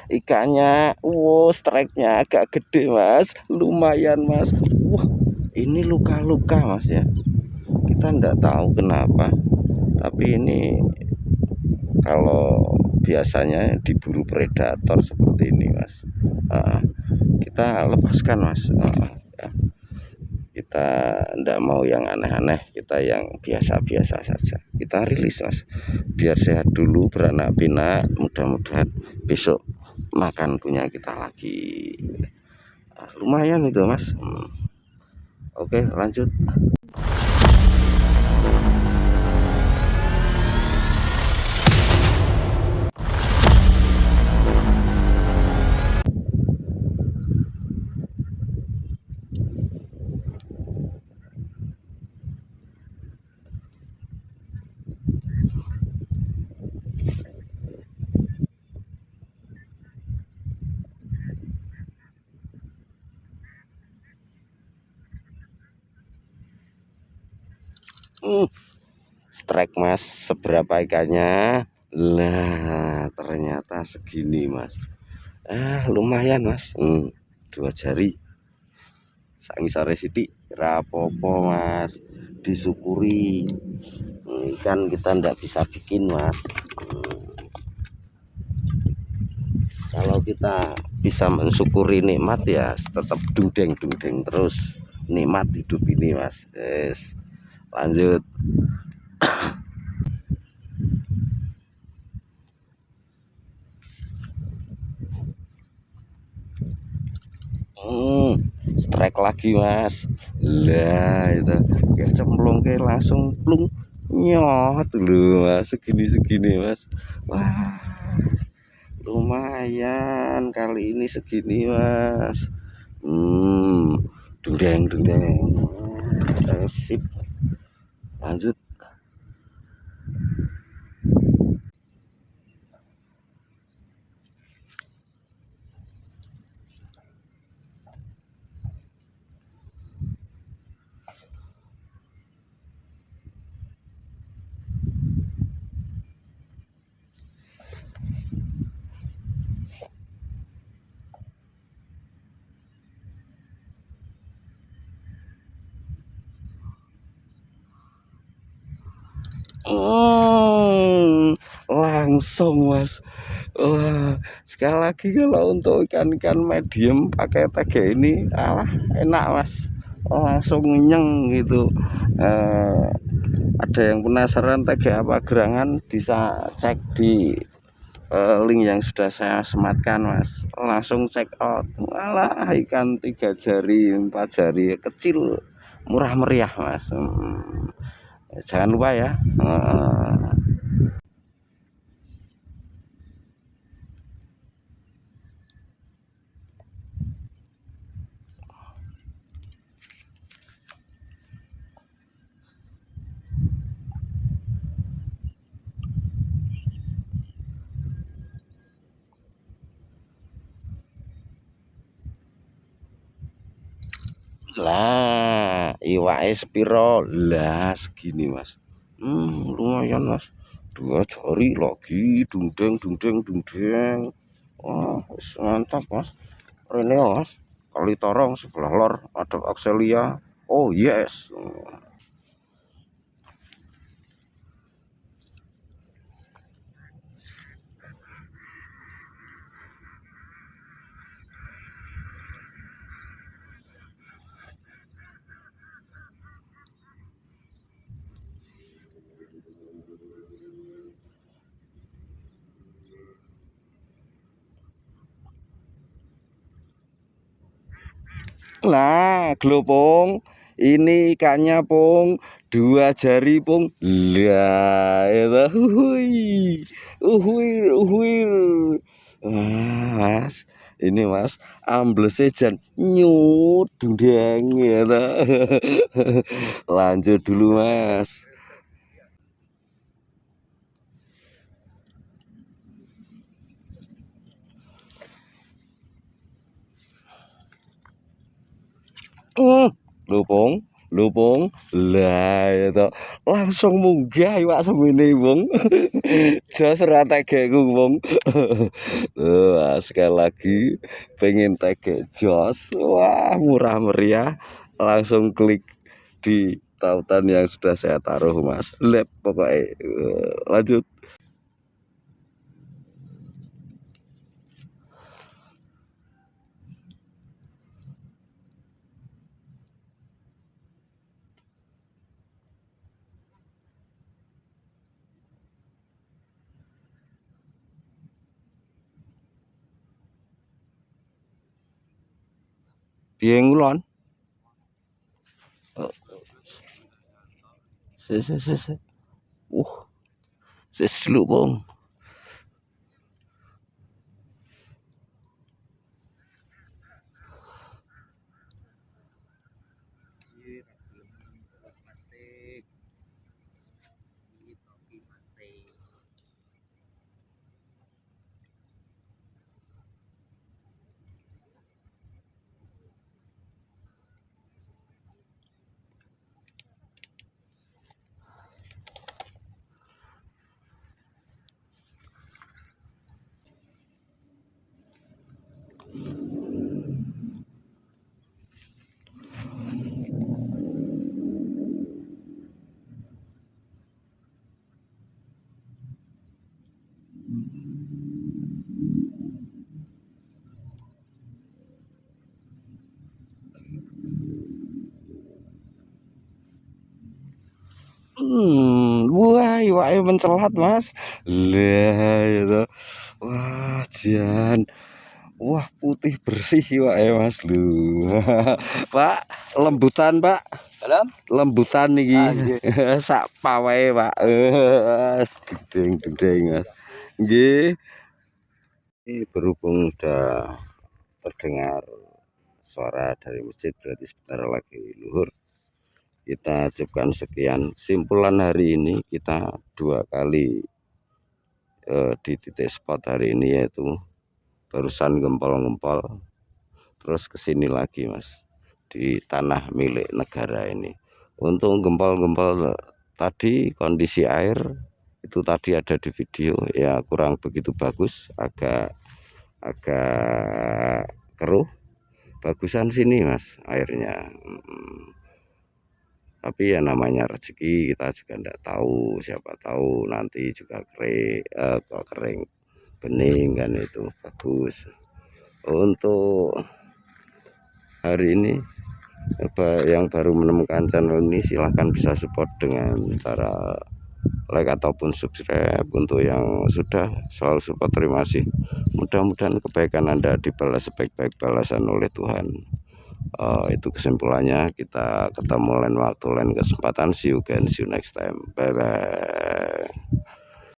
Ikannya, wow, strike-nya agak gede mas, lumayan mas. Wah, ini luka-luka mas ya. Kita nggak tahu kenapa, tapi ini kalau biasanya diburu predator seperti ini mas. Kita lepaskan mas. Ya. Kita ndak mau yang aneh-aneh, kita yang biasa-biasa saja. Kita rilis mas, biar sehat dulu, beranak pinak, mudah-mudahan besok makan punya kita lagi. Lumayan itu mas. Oke, lanjut. Strike mas, seberapa ikannya? Lah ternyata segini mas. Lumayan mas. 2 jari sangi sore sidik rapopo mas, disyukuri. Kan kita ndak bisa bikin mas. Kalau kita bisa mensyukuri nikmat ya tetap dungdeng terus, nikmat hidup ini mas. Yes. Lanjut. Strike lagi mas. Lah itu kayak cemplung kayak langsung plung nyot dulu mas, segini mas. Wah, lumayan kali ini segini mas. Dundeng sip. Lanjut. Langsung mas. Wah, sekali lagi kalau untuk ikan-ikan medium pakai TG ini enak mas, langsung nyeng gitu. Ada yang penasaran TG apa gerangan, bisa cek di link yang sudah saya sematkan mas, langsung check out. Alah, ikan 3 jari 4 jari kecil murah meriah mas. Jangan lupa ya. Lah iwake sepiro? Lah segini mas. Lumayan mas, 2 jari lagi dundeng. Wah, mantap mas. Rene mas, kali torong sebelah lor ada Axelia. Oh yes. Nah, glopong. Ini ikannya pung, 2 jari pung. Lah, itu uhuir. Mas, ini mas, amblesnya jan nyut dundeng ya. Lanjut dulu mas. Glopong lupung lah itu langsung munggah iwak semene wong. Jos ora tegekku wong. Wah, sekali lagi pengen tegek jos, wah murah meriah, langsung klik di tautan yang sudah saya taruh mas. Lep pokoknya. Lanjut. Piye ngulon? Oh, se. Ses dulu bong. Wah, iwaknya mencelat mas. Lah itu, wah jan, wah putih bersih iwaknya mas lu. Pak, lembutan pak, lembutan nih. Sak pawai pak, gedeng mas. Nggih, ini berhubung sudah terdengar suara dari masjid, berarti sebentar lagi luhur. Kita cukupkan sekian. Simpulan hari ini kita 2 kali di titik spot hari ini, yaitu barusan gempol-gempol, terus kesini lagi mas, di tanah milik negara ini. Untuk gempol-gempol tadi kondisi air itu tadi ada di video ya, kurang begitu bagus, agak keruh. Bagusan sini mas airnya. Tapi ya namanya rezeki, kita juga tidak tahu, siapa tahu nanti juga kering bening kan, itu bagus. Untuk hari ini yang baru menemukan channel ini silahkan bisa support dengan cara like ataupun subscribe. Untuk yang sudah selalu support, terima kasih. Mudah-mudahan kebaikan Anda dibalas sebaik-baik balasan oleh Tuhan. Itu kesimpulannya. Kita ketemu lain waktu, lain kesempatan. See you again, see you next time, bye bye.